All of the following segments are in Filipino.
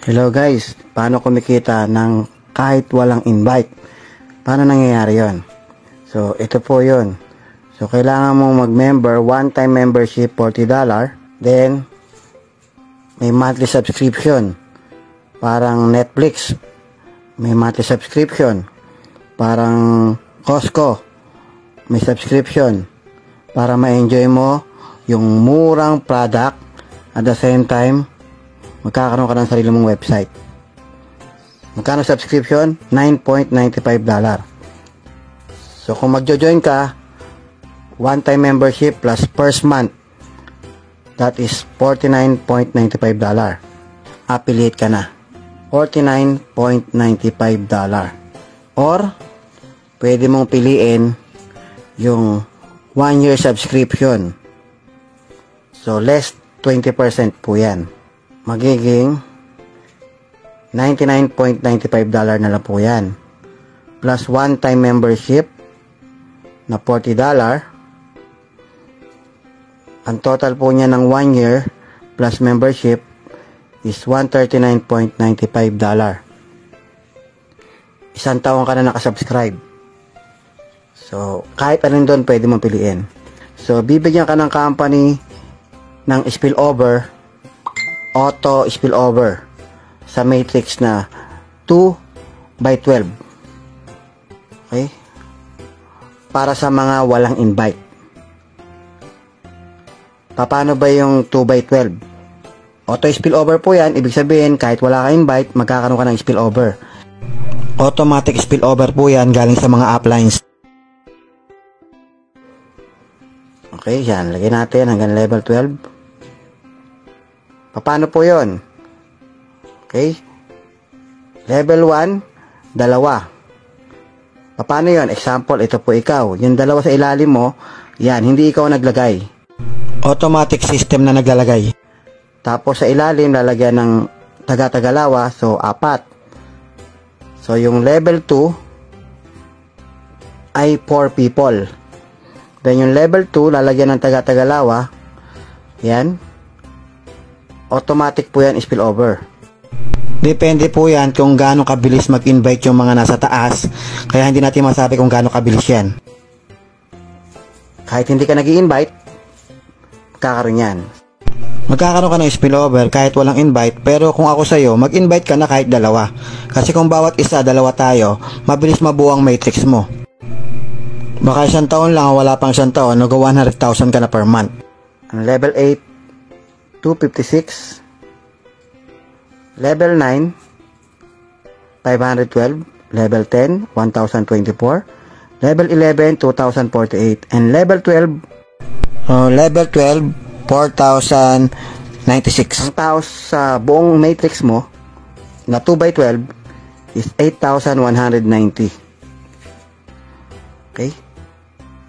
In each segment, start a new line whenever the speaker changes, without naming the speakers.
Hello guys, paano kumikita ng kahit walang invite? Paano nangyayari yon? So, ito po yon. So, kailangan mong mag-member, one-time membership, $40. Then, may monthly subscription. Parang Netflix. May monthly subscription. Parang Costco. May subscription. Para ma-enjoy mo yung murang product at the same time, magkakaroon ka ng sarili mong website. Magkano subscription? $9.95. So, kung magjo-join ka, one-time membership plus first month, that is $49.95. Affiliate ka na. $49.95. Or, pwede mong piliin yung 1-year subscription. So, less 20% po yan. Magiging $99.95 na lang po yan. Plus one-time membership na $40. Ang total po niya ng 1 year plus membership is $139.95. Isang taon ka na nakasubscribe. So, kahit alin doon pwede mong piliin. So, bibigyan ka ng company ng spillover, auto spillover sa matrix na 2/12. Okay? Para sa mga walang invite. Paano ba yung 2/12? Auto spillover po yan. Ibig sabihin, kahit wala ka invite, magkakaroon ka ng spillover. Automatic spillover po yan galing sa mga uplines. Okay, yan. Lagyan natin hanggang level 12. Paano po yon? Okay? Level 1, dalawa. Paano yon? Example, ito po ikaw. Yung dalawa sa ilalim mo, yan, hindi ikaw naglagay. Automatic system na naglalagay. Tapos sa ilalim, lalagyan ng taga-tagalawa, so 4. So yung level 2 ay 4 people. Then yung level 2, lalagyan ng taga-tagalawa, yan. Automatic po yan spillover. Depende po yan kung gaano kabilis mag-invite yung mga nasa taas. Kaya hindi natin masabi kung gaano kabilis yan. Kahit hindi ka nag-i-invite, magkakaroon yan. Magkakaroon ka ng spillover kahit walang invite. Pero kung ako sa'yo, mag-invite ka na kahit dalawa. Kasi kung bawat isa, dalawa tayo, mabilis mabuo ang matrix mo. Baka 1 taon lang, wala pang 1 taon, nag-100,000 ka na per month. Ang level 8, 256. Level 9, 512. Level 10, 1024. Level 11, 2048. And level 12, level 12, 4096. Ang tao sa buong matrix mo na 2/12 is 8,190. Okay?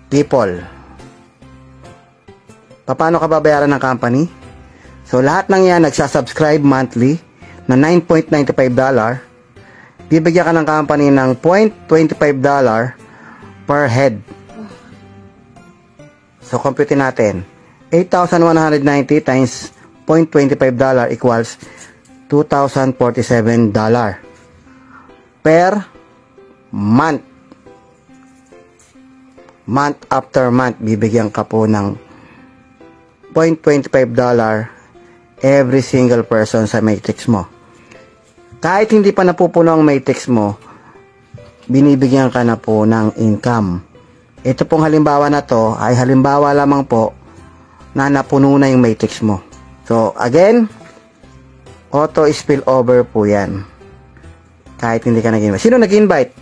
People. Paano ka babayaran ng company? So, lahat ng yan nagsasubscribe monthly na $9.95. Bibigyan ka ng company ng $0.25 per head. So, compute natin. 8,190 times $0.25 equals $2,047 per month. Month after month, bibigyan ka po ng $0.25 every single person sa matrix mo. Kahit hindi pa napupuno ang matrix mo, binibigyan ka na po ng income. Ito pong halimbawa na to ay halimbawa lamang po na napuno na yung matrix mo. So, again, auto spillover po yan. Kahit hindi ka nag-invite. Sino nag-invite?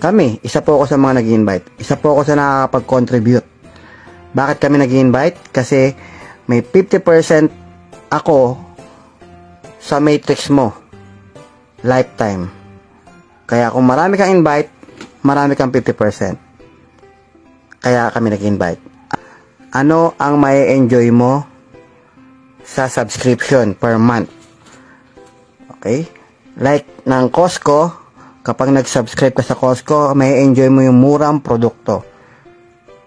Kami. Isa po ako sa mga nag-invite. Isa po ako sa nakakapag-contribute. Bakit kami nag-invite? Kasi may 50% ako sa matrix mo. Lifetime. Kaya kung marami kang invite, marami kang 50%. Kaya kami nag-invite. Ano ang mai-enjoy mo sa subscription per month? Okay? Like ng Costco, kapag nag-subscribe ka sa Costco, mai-enjoy mo yung murang produkto.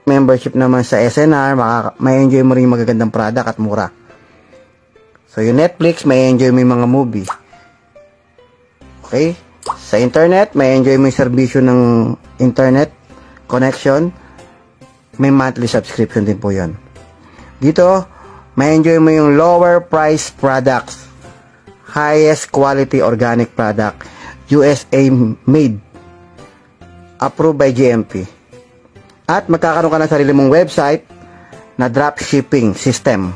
Membership naman sa SNR, mai-enjoy mo rin yung magagandang product at mura. So, yung Netflix, may enjoy mo yung mga movie. Okay? Sa internet, may enjoy mo yung serbisyo ng internet connection. May monthly subscription din po yon. Dito, may enjoy mo yung lower price products. Highest quality organic product. USA made. Approved by GMP. At magkakaroon ka ng sarili mong website na dropshipping system.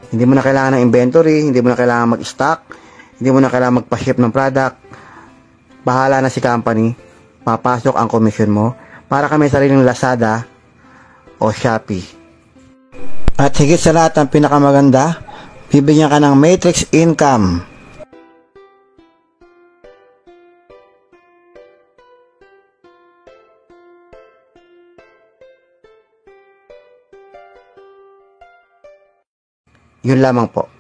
Hindi mo na kailangan ng inventory, hindi mo na kailangan mag-stock, hindi mo na kailangan magpa-ship ng product. Bahala na si company, papasok ang commission mo para kami sariling Lazada o Shopee. At higit sa lahat, ang pinakamaganda, bibigyan ka ng matrix income. Yun lamang po.